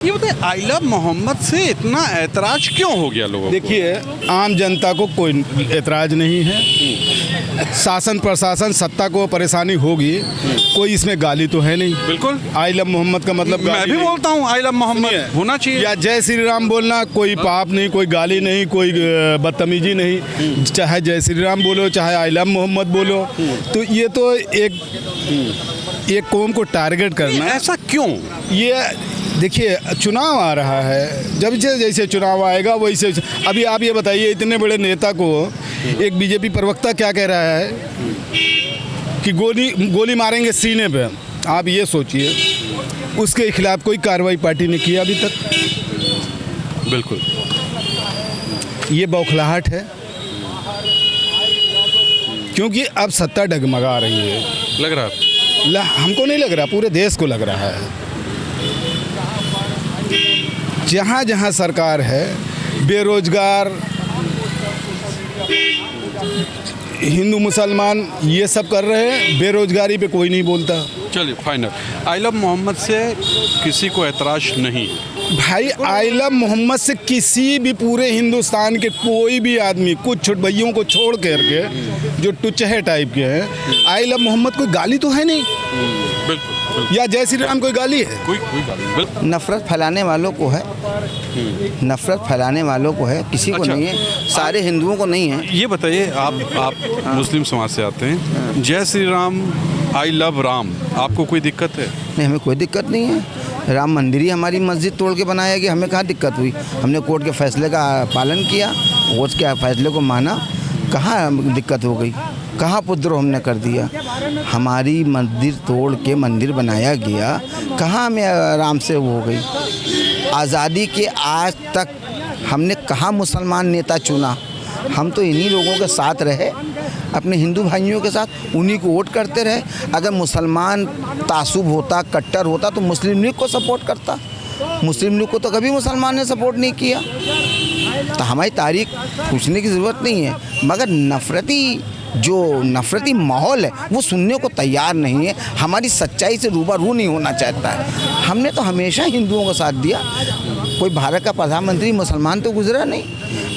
ये बताइए, आई लव मोहम्मद से इतना ऐतराज क्यों हो गया लोगों को? देखिए, आम जनता को कोई ऐतराज नहीं है। शासन प्रशासन सत्ता को परेशानी होगी, कोई इसमें गाली तो है नहीं। बिल्कुल, आई लव मोहम्मद का मतलब मैं भी बोलता हूँ आई लव मोहम्मद होना चाहिए। या जय श्री राम बोलना कोई पाप नहीं, कोई गाली नहीं, कोई बदतमीजी नहीं। चाहे जय श्री राम बोलो, चाहे आई लव मोहम्मद बोलो, तो ये तो एक कौम को टारगेट करना है। ऐसा क्यों? ये देखिए, चुनाव आ रहा है, जब जैसे चुनाव आएगा वैसे। अभी आप ये बताइए, इतने बड़े नेता को एक बीजेपी प्रवक्ता क्या कह रहा है कि गोली मारेंगे सीने पे। आप ये सोचिए, उसके खिलाफ कोई कार्रवाई पार्टी ने की अभी तक। बिल्कुल, ये बौखलाहट है, क्योंकि अब सत्ता डगमगा रही है। लग रहा है हमको नहीं लग रहा, पूरे देश को लग रहा है। जहाँ जहाँ सरकार है, बेरोजगार, हिंदू मुसलमान ये सब कर रहे हैं, बेरोजगारी पे कोई नहीं बोलता। चलिए फाइनल, आई लव मोहम्मद से किसी को ऐतराज नहीं। भाई, आई लव मोहम्मद से किसी भी पूरे हिंदुस्तान के कोई भी आदमी, कुछ छोट भैयों को छोड़ करके जो टुचहे टाइप के हैं, आई लव मोहम्मद कोई गाली तो है नहीं। बिल्कुल, या जय श्री राम कोई गाली है? कोई गाली बिल्कुल। नफरत फैलाने वालों को है, नफरत फैलाने वालों को है, किसी को अच्छा, नहीं है, सारे हिंदुओं को नहीं है। ये बताइए, आप मुस्लिम समाज से आते हैं, जय श्री राम, आई लव राम, आपको कोई दिक्कत है? नहीं, हमें कोई दिक्कत नहीं है। राम मंदिर ही हमारी मस्जिद तोड़ के बनाया गया, हमें कहाँ दिक्कत हुई? हमने कोर्ट के फैसले का पालन किया, कोर्ट के फैसले को माना, कहाँ दिक्कत हो गई? कहाँ उपद्रव हमने कर दिया? हमारी मंदिर तोड़ के मंदिर बनाया गया, कहाँ हमें आराम से वो हो गई? आज़ादी के आज तक हमने कहाँ मुसलमान नेता चुना? हम तो इन्हीं लोगों के साथ रहे, अपने हिंदू भाइयों के साथ, उन्हीं को वोट करते रहे। अगर मुसलमान तासुब होता, कट्टर होता, तो मुस्लिम लीग को सपोर्ट करता। मुस्लिम लीग को तो कभी मुसलमान ने सपोर्ट नहीं किया। तो हमारी तारीख पूछने की ज़रूरत नहीं है, मगर नफ़रती माहौल है वो सुनने को तैयार नहीं है, हमारी सच्चाई से रूबरू नहीं होना चाहता है। हमने तो हमेशा हिंदुओं का साथ दिया। कोई भारत का प्रधानमंत्री मुसलमान तो गुजरा नहीं,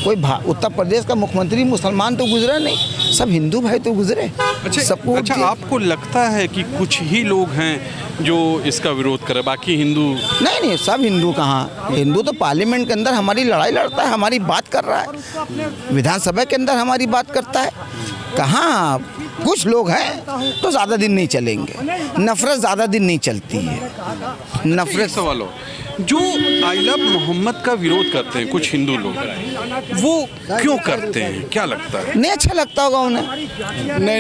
कोई उत्तर प्रदेश का मुख्यमंत्री मुसलमान तो गुजरा नहीं, सब हिंदू भाई तो गुजरे। अच्छा, आपको लगता है कि कुछ ही लोग हैं जो इसका विरोध करे, बाकी हिंदू? नहीं, सब हिंदू कहाँ? हिंदू तो पार्लियामेंट के अंदर हमारी लड़ाई लड़ता है, हमारी बात कर रहा है, विधानसभा के अंदर हमारी बात करता है। कहाँ कुछ लोग हैं तो ज़्यादा दिन नहीं चलेंगे, नफरत ज़्यादा दिन नहीं चलती है। नफरत सवाल जो आई लव मोहम्मद का विरोध करते हैं कुछ हिंदू लोग, वो क्यों करते हैं, क्या लगता है? नहीं अच्छा लगता होगा उन्हें।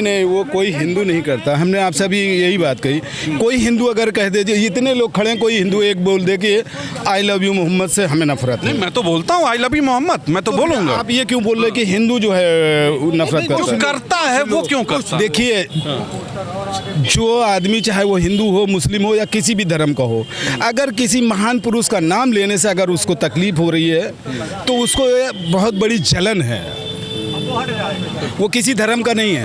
नहीं, वो कोई हिंदू नहीं करता। हमने आपसे अभी यही बात कही, कोई हिंदू अगर कह दे, इतने लोग खड़े हैं, कोई हिंदू एक बोल दे कि आई लव यू मोहम्मद से हमें नफरत है। नहीं, मैं तो बोलता हूँ आई लव यू मोहम्मद, मैं तो बोलूँगा। आप ये क्यों बोल रहे कि हिंदू जो है नफरत करता है? वो क्यों करता है? देखिए, जो आदमी चाहे वो हिंदू हो, मुस्लिम हो, या किसी भी धर्म का हो, अगर किसी महान पुरुष का नाम लेने से अगर उसको तकलीफ हो रही है, तो उसको बहुत बड़ी जलन है। वो किसी धर्म का नहीं है।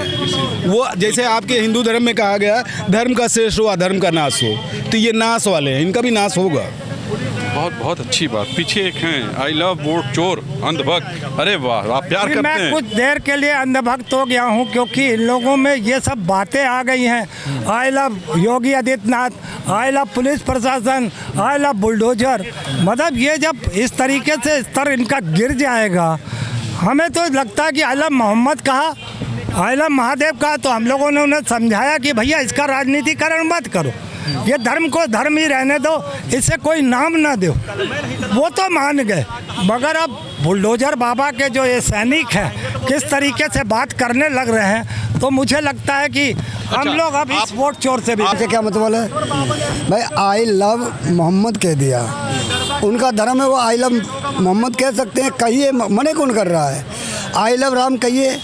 वो जैसे आपके हिंदू धर्म में कहा गया, धर्म का शेष हो अधर्म का नाश हो, तो ये नाश वाले हैं, इनका भी नाश होगा। बहुत अच्छी बात। पीछे एक हैं, आई लव वोट चोर अंधभक्त। अरे वाह, आप प्यार करते हैं। मैं कुछ देर के लिए अंधभक्त हो गया हूँ, क्योंकि इन लोगों में ये सब बातें आ गई हैं। I love Yogi Adityanath, I love police प्रशासन, आई लव बुलडोजर। मतलब ये जब इस तरीके से स्तर इनका गिर जाएगा, हमें तो लगता है कि आई लव मोहम्मद कहा, आई लव महादेव कहा, तो हम लोगों ने उन्हें समझाया कि भैया इसका राजनीतिकरण मत करो, ये धर्म को धर्म ही रहने दो, इसे कोई नाम ना दो। वो तो मान गए, मगर अब बुलडोजर बाबा के जो ये सैनिक हैं किस तरीके से बात करने लग रहे हैं, तो मुझे लगता है कि हम लोग अब इस वोट चोर से भी। आपसे क्या मतलब है भाई? आई लव मोहम्मद कह दिया, उनका धर्म है, वो आई लव मोहम्मद कह सकते हैं, कहिए, मने कौन कर रहा है? आई लव राम कहिए,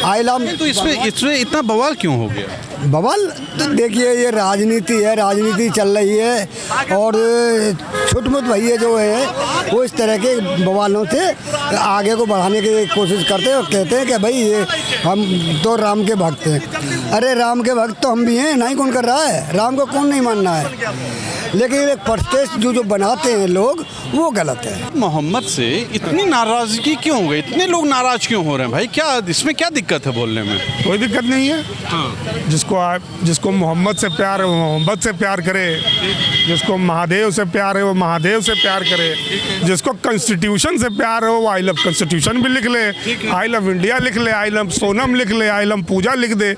आई लव। तो इसमें इतना बवाल क्यों हो गया? बवाल तो देखिए, ये राजनीति है, राजनीति चल रही है, और छुटमुट भैया जो है वो इस तरह के बवालों से आगे को बढ़ाने की कोशिश करते हैं और कहते हैं कि भाई ये हम तो राम के भक्त हैं। अरे राम के भक्त तो हम भी हैं, नहीं कौन कर रहा है? राम को कौन नहीं मानना है? लेकिन एक प्रोटेस्ट जो बनाते हैं लोग वो गलत है। मोहम्मद से इतनी नाराजगी क्यों हो गई, इतने लोग नाराज क्यों हो रहे हैं भाई, क्या इसमें क्या दिक्कत है बोलने में? कोई दिक्कत नहीं है। जिसको मोहम्मद से प्यार है वो मोहम्मद से प्यार करे, जिसको महादेव से प्यार है वो महादेव से प्यार करे, जिसको कॉन्स्टिट्यूशन से प्यार है वो आई लव कॉन्स्टिट्यूशन भी लिख ले, आई लव इंडिया लिख ले, आई लव सोनम लिख ले, आई लव पूजा लिख दे।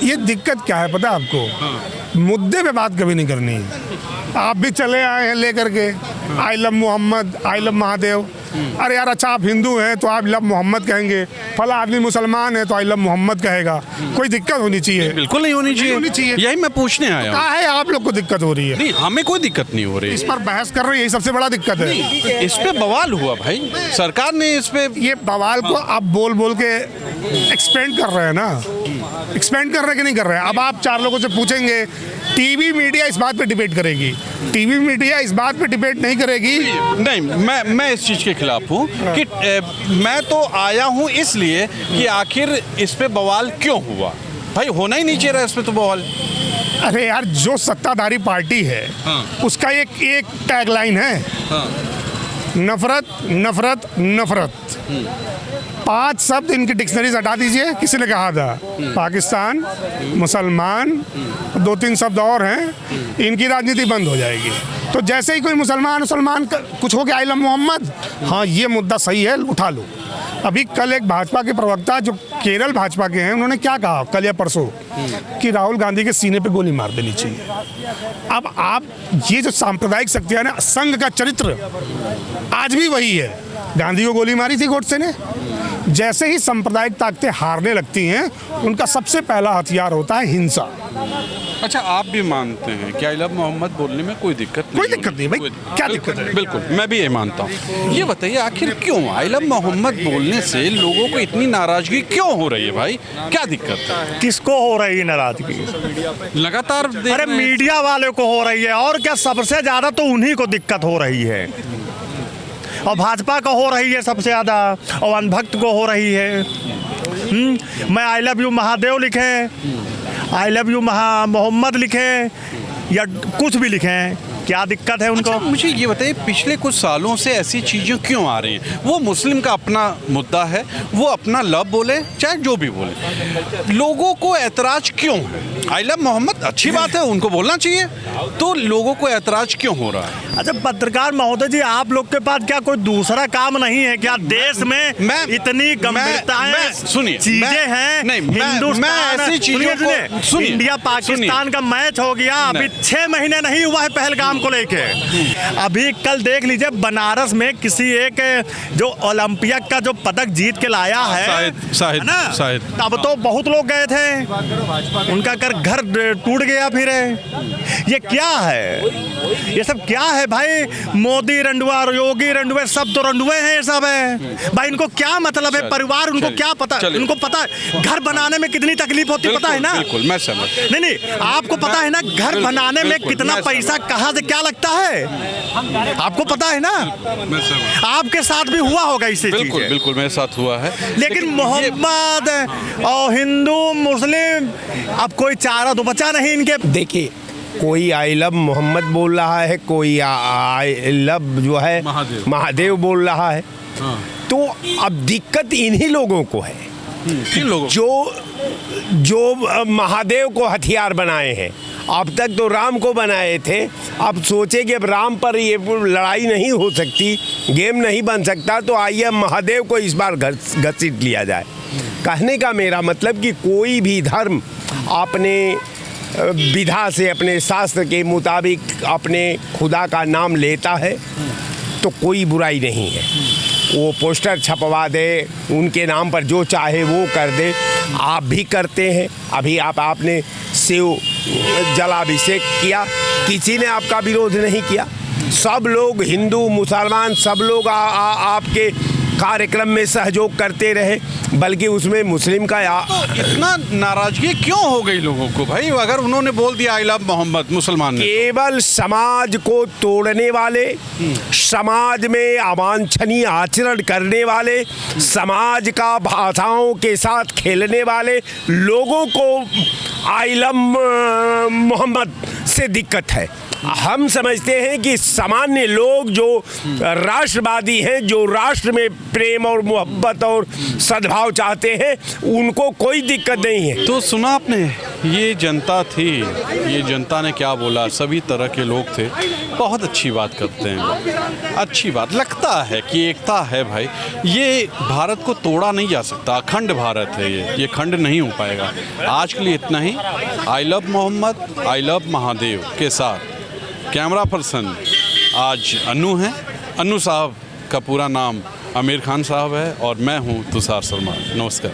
ये दिक्कत क्या है पता है आपको? मुद्दे पे बात कभी नहीं करनी है। आप भी चले आए हैं लेकर के I love Mohammad, I love Mahadev. अरे यार अच्छा आप हिंदू हैं तो आप लव मोहम्मद कहेंगे, फला आदमी मुसलमान है तो आई लव मोहम्मद कहेगा। कोई दिक्कत होनी चाहिए? बिल्कुल नहीं होनी चाहिए। यही मैं पूछने आया हूँ। कहा है आप लोग को दिक्कत हो रही है? नहीं, हमें कोई दिक्कत नहीं हो रही। इस पर बहस कर रहे हैं, यही सबसे बड़ा दिक्कत है। इस पे बवाल हुआ भाई, सरकार ने इस पे ये बवाल को आप बोल बोल के एक्सपेंड कर रहे हैं ना, एक्सपेंड कर रहे हैं कि नहीं कर रहे हैं? अब आप 4 लोगों से पूछेंगे, टीवी मीडिया इस बात पे डिबेट करेगी, टीवी मीडिया इस बात पे डिबेट नहीं करेगी। नहीं, मैं इस चीज के खिलाफ हूँ कि मैं तो आया हूँ इसलिए कि आखिर इस पे बवाल क्यों हुआ भाई, होना ही नहीं चाहिए इस पे तो बवाल। अरे यार जो सत्ताधारी पार्टी है उसका एक टैगलाइन है, नफरत नफरत नफरत। 5 शब्द इनकी डिक्शनरी हटा दीजिए, किसी ने कहा था पाकिस्तान, मुसलमान, 2-3 शब्द और हैं, इनकी राजनीति बंद हो जाएगी। तो जैसे ही कोई मुसलमान कुछ हो गया आई लव मोहम्मद, हाँ ये मुद्दा सही है उठा लो। अभी कल एक भाजपा के प्रवक्ता जो केरल भाजपा के हैं उन्होंने क्या कहा कल या परसों कि राहुल गांधी के सीने पे गोली मार देनी चाहिए। अब आप ये जो सांप्रदायिक शक्तियां ना, संघ का चरित्र आज भी वही है। गांधी को गोली मारी थी गोडसे ने। जैसे ही सांप्रदायिक ताकतें हारने लगती हैं उनका सबसे पहला हथियार होता है हिंसा। अच्छा, आप भी मानते हैं कि आई लव मोहम्मद बोलने में कोई दिक्कत नहीं? कोई दिक्कत नहीं भाई, क्या दिक्कत है? बिल्कुल, मैं भी ये मानता हूँ। ये बताइए आखिर क्यों आई लव मोहम्मद बोलने से लोगों को इतनी नाराजगी क्यों हो रही है भाई, क्या दिक्कत है? किसको हो रही है नाराजगी? लगातार अरे मीडिया वाले को हो रही है, और क्या सबसे ज्यादा तो उन्हीं को दिक्कत हो रही है, और भाजपा को हो रही है सबसे ज्यादा, और अनभक्त को हो रही है। मैं आई लव यू महादेव लिखे, आई लव यू मोहम्मद लिखे या कुछ भी लिखें, क्या दिक्कत है उनको? अच्छा, मुझे ये बताइए पिछले कुछ सालों से ऐसी चीज़ें क्यों आ रही हैं? वो मुस्लिम का अपना मुद्दा है, वो अपना लव बोले चाहे जो भी बोले, लोगों को ऐतराज क्यों है? आई लव मोहम्मद अच्छी बात है, उनको बोलना चाहिए, तो लोगों को ऐतराज क्यों हो रहा है? अच्छा पत्रकार महोदय जी, आप लोग के पास क्या कोई दूसरा काम नहीं है क्या? देश में इतनी गंभीरताएं चीजें हैं, हिंदुस्तान ऐसी चीजों को सुनिए, इंडिया पाकिस्तान का मैच हो गया, अभी 6 महीने नहीं हुआ है पहलगाम को लेके। अभी कल देख लीजिए बनारस में किसी एक जो ओलंपिक का जो पदक जीत के लाया है शायद तब तो बहुत लोग गए थे, उनका घर टूट गया। फिर ये क्या है, ये सब क्या है भाई? मोदी रंडुआ, योगी रंडुए, सब तो रंडुए हैं, ये सब है भाई। इनको क्या मतलब है परिवार, उनको क्या पता? उनको पता है घर बनाने में कितनी तकलीफ होती, पता है ना? बिल्कुल, मैं समझ। नहीं, आपको पता है ना घर बनाने में कितना पैसा कहाँ से क्या लगता है, आपको पता है ना? आपके साथ भी हुआ होगा इससे। बिल्कुल मेरे साथ हुआ है। लेकिन मोहम्मद और हिंदू मुस्लिम अब कोई चारा तो बचा नहीं इनके। देखिए, कोई आई लव मोहम्मद बोल रहा है, कोई आई लव जो है महादेव बोल रहा है। तो अब दिक्कत इन्हीं लोगों को है जो महादेव को हथियार बनाए हैं। अब तक तो राम को बनाए थे, अब सोचे कि अब राम पर ये लड़ाई नहीं हो सकती, गेम नहीं बन सकता, तो आइए महादेव को इस बार घसीट लिया जाए। कहने का मेरा मतलब कि कोई भी धर्म अपने विधा से, अपने शास्त्र के मुताबिक अपने खुदा का नाम लेता है तो कोई बुराई नहीं है। वो पोस्टर छपवा दे, उनके नाम पर जो चाहे वो कर दे, आप भी करते हैं। अभी आपने शिव जलाभिषेक किया, किसी ने आपका विरोध नहीं किया। सब लोग हिंदू मुसलमान सब लोग आपके कार्यक्रम में सहयोग करते रहे, बल्कि उसमें मुस्लिम का इतना नाराजगी क्यों हो गई लोगों को भाई? अगर उन्होंने बोल दिया आई लव मोहम्मद मुसलमान ने, केवल समाज को तोड़ने वाले, समाज में अवांछनीय आचरण करने वाले, समाज का भाषाओं के साथ खेलने वाले लोगों को आई लव मोहम्मद से दिक्कत है। हम समझते हैं कि सामान्य लोग जो राष्ट्रवादी हैं, जो राष्ट्र में प्रेम और मोहब्बत और सद्भाव चाहते हैं, उनको कोई दिक्कत नहीं है। तो सुना आपने, ये जनता थी, ये जनता ने क्या बोला, सभी तरह के लोग थे। बहुत अच्छी बात करते हैं, अच्छी बात लगता है कि एकता है भाई। ये भारत को तोड़ा नहीं जा सकता, अखंड भारत है ये खंड नहीं हो पाएगा। आज के लिए इतना ही। I love Mohammad, I love Mahadev के साथ कैमरा पर्सन आज अन्नू हैं। अन्नू साहब का पूरा नाम आमिर खान साहब है और मैं हूं तुषार शर्मा। नमस्कार।